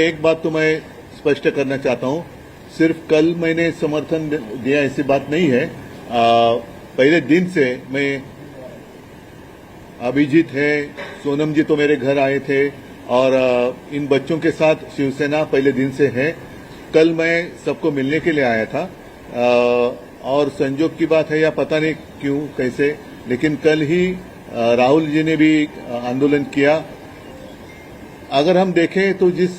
एक बात तो मैं स्पष्ट करना चाहता हूं, सिर्फ कल मैंने समर्थन दिया ऐसी बात नहीं है। पहले दिन से मैं, अभिजीत है, सोनम जी तो मेरे घर आए थे और इन बच्चों के साथ शिवसेना पहले दिन से है। कल मैं सबको मिलने के लिए आया था और संजोग की बात है या पता नहीं क्यों कैसे, लेकिन कल ही राहुल जी ने भी आंदोलन किया। अगर हम देखें तो जिस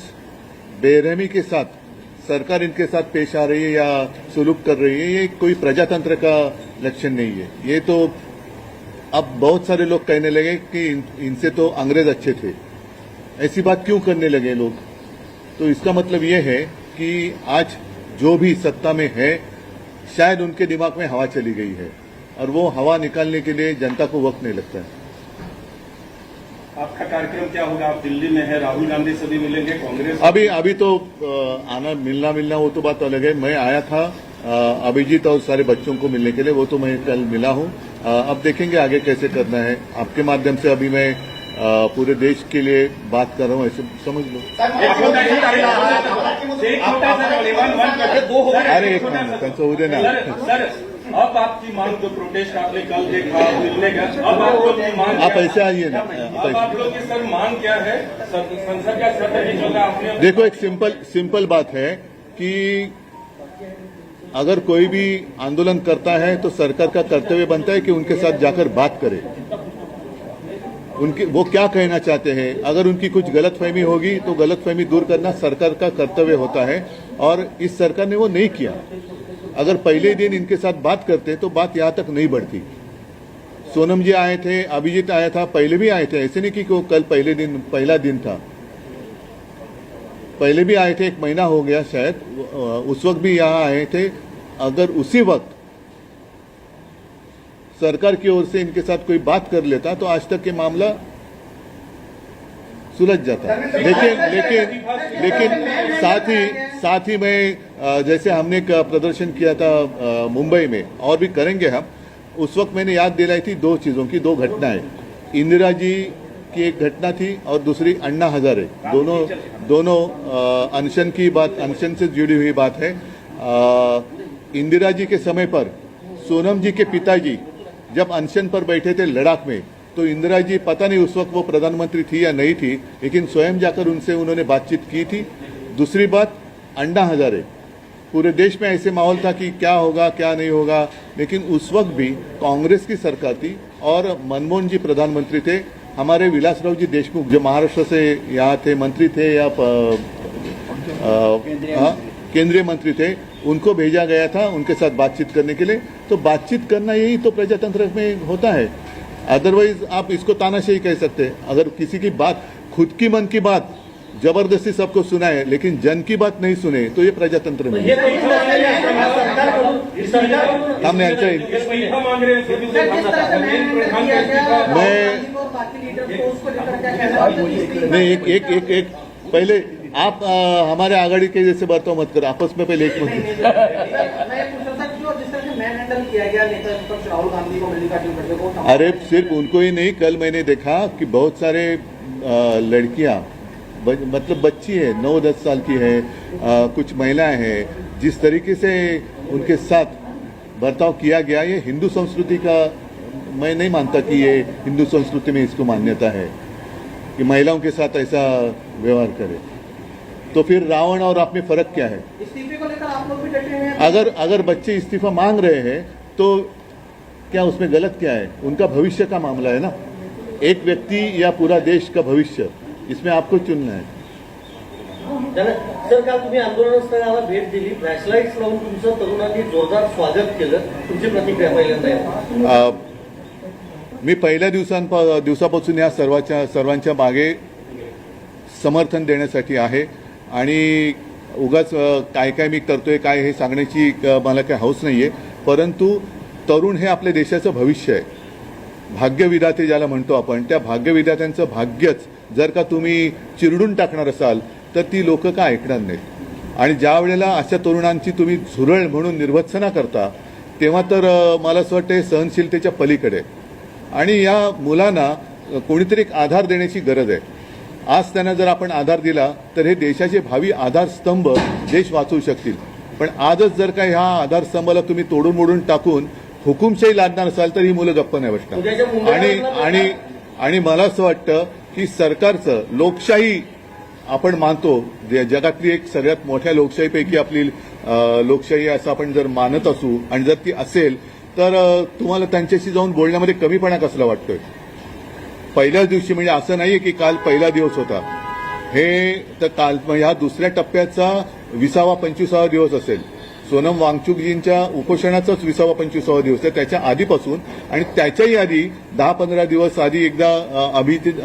बेरहमी के साथ सरकार इनके साथ पेश आ रही है या सुलूक कर रही है, ये कोई प्रजातंत्र का लक्षण नहीं है। ये तो अब बहुत सारे लोग कहने लगे कि इनसे तो अंग्रेज अच्छे थे। ऐसी बात क्यों करने लगे लोग? तो इसका मतलब ये है कि आज जो भी सत्ता में है, शायद उनके दिमाग में हवा चली गई है और वो हवा निकालने के लिए जनता को वक्त नहीं लगता है। आपका कार्यक्रम क्या होगा? आप दिल्ली में है, राहुल गांधी से भी मिलेंगे, कांग्रेस? अभी तो आना मिलना वो तो बात अलग है। मैं आया था अभिजीत और सारे बच्चों को मिलने के लिए, वो तो मैं कल मिला हूं। अब देखेंगे आगे कैसे करना है। आपके माध्यम से अभी मैं पूरे देश के लिए बात कर रहा हूं, ऐसे समझ लो। अरे एक मिनट, त्यांचं होऊ दे ना। अब आपकी मांग जो प्रोटेस्ट आपने कल देखा, मिलने का, अब आप लोग की मांग, आप ऐसे आइए ना। अब आप लोग की सर मांग क्या है? संसद का सत्र की जगह आपने, देखो एक सिंपल बात है कि अगर कोई भी आंदोलन करता है तो सरकार का कर्तव्य बनता है कि उनके साथ जाकर बात करे, उनके वो क्या कहना चाहते हैं। अगर उनकी कुछ गलतफहमी होगी तो गलतफहमी दूर करना सरकार का कर्तव्य होता है और इस सरकार ने वो नहीं किया। अगर पहले दिन इनके साथ बात करते तो बात यहां तक नहीं बढ़ती। सोनम जी आए थे, अभिजीत आया था, पहले भी आए थे, ऐसे नहीं कि कल पहला दिन था, पहले भी आए थे, 1 महीना हो गया शायद, उस वक्त भी यहां आए थे। अगर उसी वक्त सरकार की ओर से इनके साथ कोई बात कर लेता तो आज तक ये मामला सुलझ जाता। लेकिन साथ ही मैं, जैसे हमने एक प्रदर्शन किया था मुंबई में और भी करेंगे हम, उस वक्त मैंने याद दिलाई थी 2 चीजों की, 2 घटनाएं। इंदिरा जी की एक घटना थी और दूसरी अन्ना हजारे, दोनों अनशन की बात, अनशन से जुड़ी हुई बात है। इंदिरा जी के समय पर सोनम जी के पिताजी जब अनशन पर बैठे थे लद्दाख में, तो इंदिरा जी, पता नहीं उस वक्त वो प्रधानमंत्री थी या नहीं थी, लेकिन स्वयं जाकर उनसे उन्होंने बातचीत की थी। दूसरी बात, अन्ना हजारे, पूरे देश में ऐसे माहौल था कि क्या होगा क्या नहीं होगा, लेकिन उस वक्त भी कांग्रेस की सरकार थी और मनमोहन जी प्रधानमंत्री थे। हमारे विलासराव जी देशमुख जो महाराष्ट्र से यहाँ थे, मंत्री थे या केंद्रीय मंत्री थे, उनको भेजा गया था उनके साथ बातचीत करने के लिए। तो बातचीत करना यही तो प्रजातंत्र में होता है। अदरवाइज आप इसको तानाशाही कह सकते हैं। अगर किसी की बात, खुद की मन की बात जबरदस्ती सबको सुनाए लेकिन जन की बात नहीं सुने, तो ये प्रजातंत्र नहीं है। मैं एक पहले आप हमारे आघाड़ी के जैसे बर्ताव मत करो, आपस में पहले एक मिनट। अरे सिर्फ उनको ही नहीं, कल मैंने देखा कि बहुत सारे लड़कियां, मतलब बच्ची है, 9-10 साल की है, कुछ महिलाएं हैं, जिस तरीके से उनके साथ बर्ताव किया गया, ये हिंदू संस्कृति का, मैं नहीं मानता कि ये हिंदू संस्कृति में इसको मान्यता है कि महिलाओं के साथ ऐसा व्यवहार करे। तो फिर रावण और आप में फर्क क्या है? इस्तीफे को लेकर आप लोग भी डटे हैं। अगर बच्चे इस्तीफा मांग रहे हैं तो क्या उसमें गलत क्या है? उनका भविष्य का मामला है ना, एक व्यक्ति या पूरा देश का भविष्य, इसमें आपको चुनना है। सर, काल तुम्ही आंदोलनस्थळाला भेट दिली, फ्लॅशलाईट्स लावून तुमचं तरुणांनी जोरदार स्वागत केलं, तुमची प्रतिक्रिया पहिल्यांदा? मी पहिल्या दिवसापासून या सर्वांच्या मागे समर्थन देण्यासाठी आहे आणि उगाच काय मी करतोय काय हे सांगण्याची मला काही हौस नाहीये, परंतु तरुण हे आपल्या देशाचं भविष्य आहे। भाग्यविधाते ज्याला म्हणतो आपण, त्या भाग्यविधात्यांचं भाग्यच जर का तुम्ही चिरडून टाकणार असाल तर ती लोक का ऐकणार नाहीत। आणि ज्या वेळेला अशा तरुणांची तुम्ही झुरळ म्हणून निर्वत्सना करता, तेव्हा तर मला असं वाटतं सहनशीलतेच्या पलीकडे, आणि या मुलांना कोणीतरी एक आधार देण्याची गरज आहे। आज त्यांना जर आपण आधार दिला तर हे देशाचे भावी आधारस्तंभ देश वाचवू शकतील. पण आजच जर का ह्या आधारस्तंभाला तुम्ही तोडून मोडून टाकून हुकुमशाही लादणार असाल तर ही मुलं गप्प नाही उद्याच्या बसणार. मुंबईला आणि मला असं वाटतं की सरकारचं लोकशाही आपण मानतो, जगातली एक सगळ्यात मोठ्या लोकशाहीपैकी आपली लोकशाही असं आपण जर मानत असू आणि जर ती असेल तर तुम्हाला त्यांच्याशी जाऊन बोलण्यामध्ये कमीपणा कसला वाटतोय. पहिल्याच दिवशी म्हणजे असं नाहीये की काल पहिला दिवस होता, हे तर काल ह्या दुसऱ्या टप्प्याचा 20वा-25वा दिवस असेल. सोनम वांगचुकजींच्या उपोषणाचाच 20वा-25वा दिवस आहे. त्याच्या आधीपासून आणि त्याच्याही आधी 10-15 दिवस आधी एकदा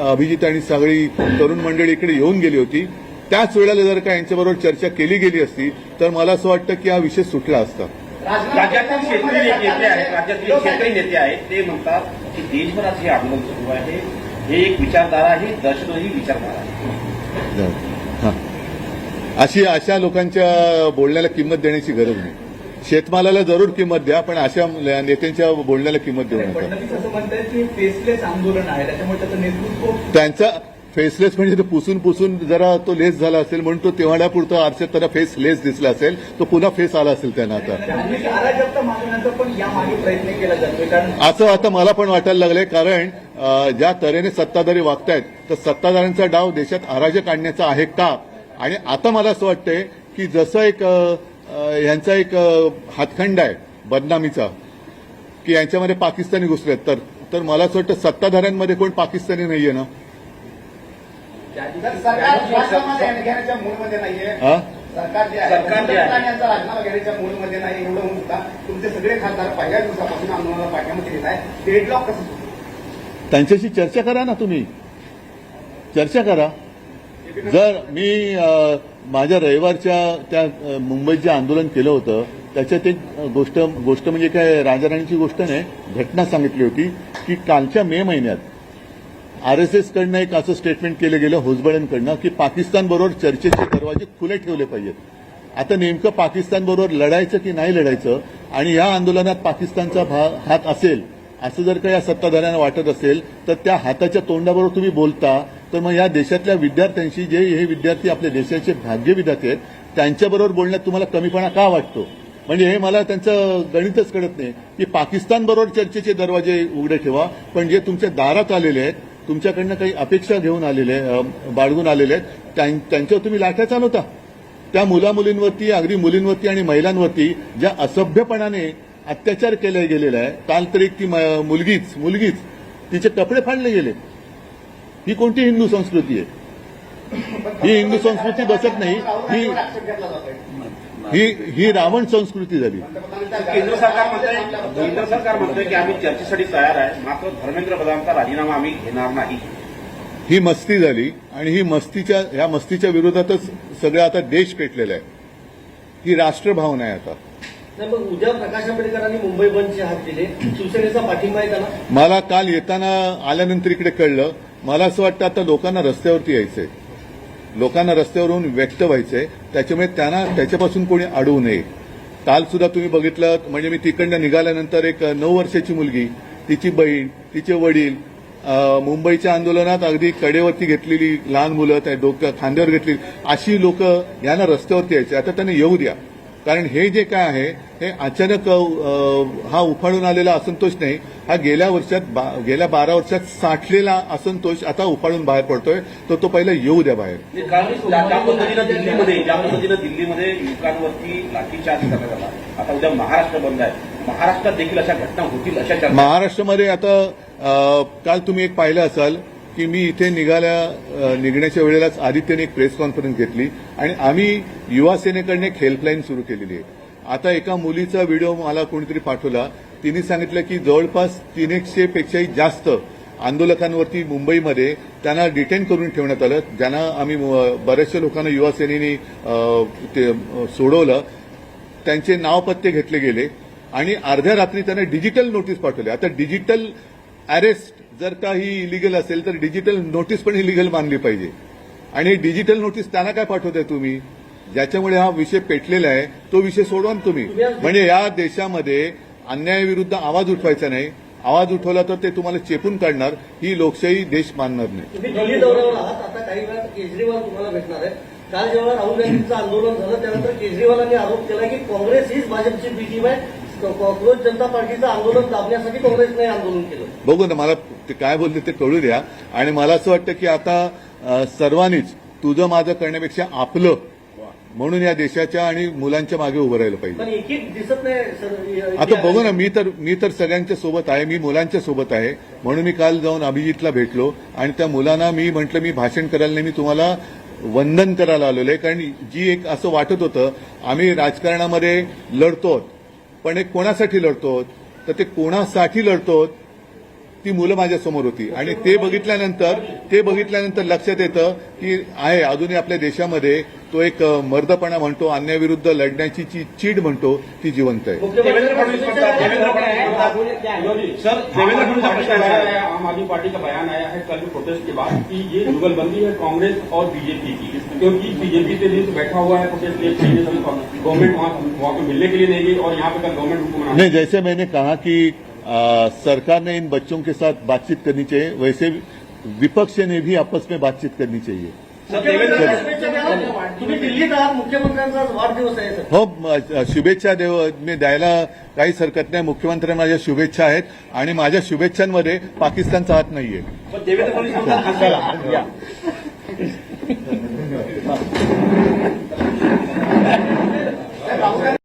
अभिजित आणि सगळी तरुण मंडळी इकडे येऊन गेली होती. त्याच वेळेला जर का यांच्याबरोबर चर्चा केली गेली असती तर मला असं वाटतं की हा विषय सुटला असता. राज्यातील शेतकरी नेते आहेत, राज्यातील शेतकरी नेते आहेत, ते म्हणतात की देशभरात हे आंदोलन सुरू आहे, हे एक विचारधारा आहे, दहशतवादी विचारधारा आहे. हां. अशा लोकांच्या बोलण्याला किंमत देण्याची गरज नाही. शेतमालाला जरूर किंमत द्या, पण अशा नेत्यांच्या बोलण्याला किंमत देऊ नका. फडणवीस असं म्हणतात की फेसलेस आंदोलन आहे, त्याच्यामुळे त्याचं नेतृत्व त्यांचा फेसलेस म्हणजे तो पुसून जरा तो लेस झाला असेल म्हणून तो तेवढ्यापुरता आरशात त्याला फेस लेस दिसला असेल, तो पुन्हा फेस आला असेल त्यांना आता. अराजकता मागण्याचा पण यामागे प्रयत्न केला जातोय. कारण असं आता मला पण वाटायला लागलंय, कारण ज्या तऱ्हेने सत्ताधारी वागतायत तर सत्ताधाऱ्यांचा डाव देशात अराजक आणण्याचा आहे का. आणि आता मला असं वाटतंय की जसं एक यांचा एक हातखंड आहे बदनामीचा की यांच्यामध्ये पाकिस्तानी घुसलेत, तर मला असं वाटतं सत्ताधाऱ्यांमध्ये कोण पाकिस्तानी नाहीये ना. सरकार राजीनामा घेण्याच्या मूडमध्ये नाहीये. हा? सरकार जे आहे यांचा राजीनामा घेण्याच्या मूडमध्ये नाही. एवढं होऊन सुद्धा तुमचे सगळे खासदार पहिल्या दिवसापासून आंदोलनाला पाठिंबा देत आहे. डेडलॉक कसं सुटलं? त्यांच्याशी चर्चा करा ना, तुम्ही चर्चा करा. जर मी माझ्या रविवारच्या त्या मुंबईत जे आंदोलन केलं होतं त्याच्यात एक गोष्ट म्हणजे काय राजाराणीची गोष्ट नाही, घटना सांगितली होती की कालच्या मे महिन्यात आरएसएसकडनं एक असं स्टेटमेंट केलं गेलं होसबळेंकडनं की पाकिस्तानबरोबर चर्चेचे दरवाजे खुले ठेवले पाहिजेत. आता नेमकं पाकिस्तानबरोबर लढायचं की नाही लढायचं आणि या आंदोलनात पाकिस्तानचा हात असेल असं जर का या सत्ताधाऱ्यांना वाटत असेल तर त्या हाताच्या तोंडाबरोबर तुम्ही बोलता तर मग या देशातल्या विद्यार्थ्यांशी, जे हे विद्यार्थी आपल्या देशाचे भाग्य विधाते आहेत, त्यांच्याबरोबर बोलण्यात तुम्हाला कमीपणा का वाटतो. म्हणजे हे मला त्यांचं गणितच कळत नाही की पाकिस्तानबरोबर चर्चेचे दरवाजे उघडे ठेवा, पण जे तुमच्या दारात आलेले आहेत, तुमच्याकडनं काही अपेक्षा घेऊन आलेले बाळगून आलेले आहेत, त्यांच्यावर तुम्ही लाठ्या चालवता. त्या मुलामुलींवरती, अगदी मुलींवरती आणि महिलांवरती ज्या असभ्यपणाने अत्याचार केला गेलेला आहे. काल तर एक ती मुलगीच तिचे कपडे फाडले गेले. ही कोणती हिंदू संस्कृती आहे? ही हिंदू संस्कृती बसत नाही. ही रावण संस्कृती झाली. केंद्र सरकार म्हणतंय की आम्ही चर्चेसाठी तयार आहे, मात्र धर्मेंद्र प्रधानचा राजीनामा आम्ही घेणार नाही. ही मस्ती झाली आणि ह्या मस्तीच्या विरोधातच सगळं आता देश पेटलेला आहे. ही राष्ट्रभावना आहे आता. नाही, मग उद्या प्रकाश आंबेडकरांनी मुंबई बंदचे हात दिले, शिवसेनेचा पाठिंबा आहे त्याला. मला काल येताना आल्यानंतर इकडे कळलं. मला असं वाटतं आता लोकांना रस्त्यावरती यायचंय, लोकांना रस्त्यावरून व्यक्त व्हायचंय, त्याच्यामुळे त्यांना त्याच्यापासून कोणी अडवू नये. काल सुद्धा तुम्ही बघितलं, म्हणजे मी तिकडनं निघाल्यानंतर एक 9 वर्षाची मुलगी, तिची बहीण, तिचे वडील, मुंबईच्या आंदोलनात अगदी कडेवरती घेतलेली लहान मुलं, त्या खांद्यावर घेतलेली अशी लोक यांना रस्त्यावरती यायचे. आता त्यांना येऊ द्या, कारण हे जे काय आहे हे अचानक हा उफाळून आलेला असंतोष नाही, हा गेल्या 12 वर्षात साठलेला असंतोष आता उफाळून बाहेर पडतोय. तो पहिला येऊ द्या बाहेर. ज्या पद्धतीनं दिल्लीमध्ये युवकांवरती लाठीचार्ज करण्यात आला, आता उद्या महाराष्ट्र बंद आहे, महाराष्ट्रात देखील अशा घटना होतील अशा चर्चा. महाराष्ट्रामध्ये आता काल तुम्ही एक पाहिलं असाल की मी इथे निघण्याच्या वेळेलाच आदित्यने एक प्रेस कॉन्फरन्स घेतली आणि आम्ही युवा सेनेकडनं एक हेल्पलाईन सुरू केलेली आहे. आता एका मुलीचा व्हिडिओ मला कोणीतरी पाठवला. तिने सांगितलं की जवळपास 300 पेक्षाही जास्त आंदोलकांवरती मुंबईमध्ये त्यांना डिटेन करून ठेवण्यात आलं, ज्यांना आम्ही बऱ्याचशा लोकांना युवा सेनेने सोडवलं. त्यांचे नाव पत्ते घेतले गेले आणि अर्ध्या रात्री त्यांना डिजिटल नोटीस पाठवली. आता डिजिटल अरेस्ट जर का ही इलिगल असेल तर डिजिटल नोटीस पण इलिगल मानली पाहिजे. आणि डिजिटल नोटीस त्यांना काय पाठवताय तुम्ही, ज्याच्यामुळे हा विषय पेटलेला आहे तो विषय सोडवा ना तुम्ही. म्हणजे या देशामध्ये अन्यायाविरुद्ध आवाज उठवायचा नाही, आवाज उठवला तर ते तुम्हाला चेपून काढणार. ही लोकशाही देश मानणार नाही. तुम्ही दिल्ली दौऱ्यावर आहात, आता काही वेळात केजरीवाल तुम्हाला भेटणार आहेत. काल जेव्हा राहुल गांधींचं आंदोलन झालं त्यानंतर केजरीवालांनी आरोप केला की काँग्रेस हीच भाजपची बी टीम आहे. कॉक्रोच जनता पार्टीचं आंदोलन दाबण्यासाठी काँग्रेसने आंदोलन केलं. बघू ना, मला ते काय बोलले ते कळू द्या. आणि मला असं वाटतं की आता सर्वांनीच तुझं माझं करण्यापेक्षा आपलं म्हणून या देशाच्या आणि मुलांच्या मागे उभं राहिलं पाहिजे. पण एक एक दिसत नाही सर. आता बघू ना, मी तर सगळ्यांच्या सोबत आहे, मी मुलांच्या सोबत आहे. म्हणून मी काल जाऊन अभिजितला भेटलो आणि त्या मुलांना मी म्हटलं मी भाषण करायला नाही, मी तुम्हाला वंदन करायला आलेलो आहे. कारण जी एक असं वाटत होतं आम्ही राजकारणामध्ये लढतो, पण एक कोणासाठी लढतो, तर ते कोणासाठी लढतो ती मुलं माझ्यासमोर होती. आणि ते बघितल्यानंतर लक्षात येतं की आहे अजूनही आपल्या देशामध्ये तो एक मर्दपणा म्हणतो, अन्यायाविरुद्ध लढण्याची जी चीड म्हणतो ती जिवंत आहे. देवेंद्र फडणवीस म्हणतात, सर देवेंद्र फडणवीस का प्रश्न है, आम आदमी पार्टी का बयान आया है कल प्रोटेस्ट के बाद कि ये जुगलबंदी है कांग्रेस और बीजेपी की, क्योंकि बीजेपी से दिन बैठा हुआ है प्रोटेस्ट के लिए, गवर्नमेंट वहां पे मिलने के लिए नहीं गई और यहाँ पे कल गवर्नमेंट उनको मना. नहीं, जैसे मैंने कहा कि सरकार ने इन बच्चों के साथ बातचीत करनी चाहिए, वैसे विपक्ष ने भी आपस में बातचीत करनी चाहिए. तुम्ही दिल्लीत आहात, मुख्यमंत्र्यांचा आज वाढदिवस आहे सर. हो, शुभेच्छा मी द्यायला काहीच हरकत नाही. मुख्यमंत्र्यांना माझ्या शुभेच्छा आहेत आणि माझ्या शुभेच्छांमध्ये पाकिस्तानचा हात नाहीये. पण देवेंद्र फडणवीस म्हणतात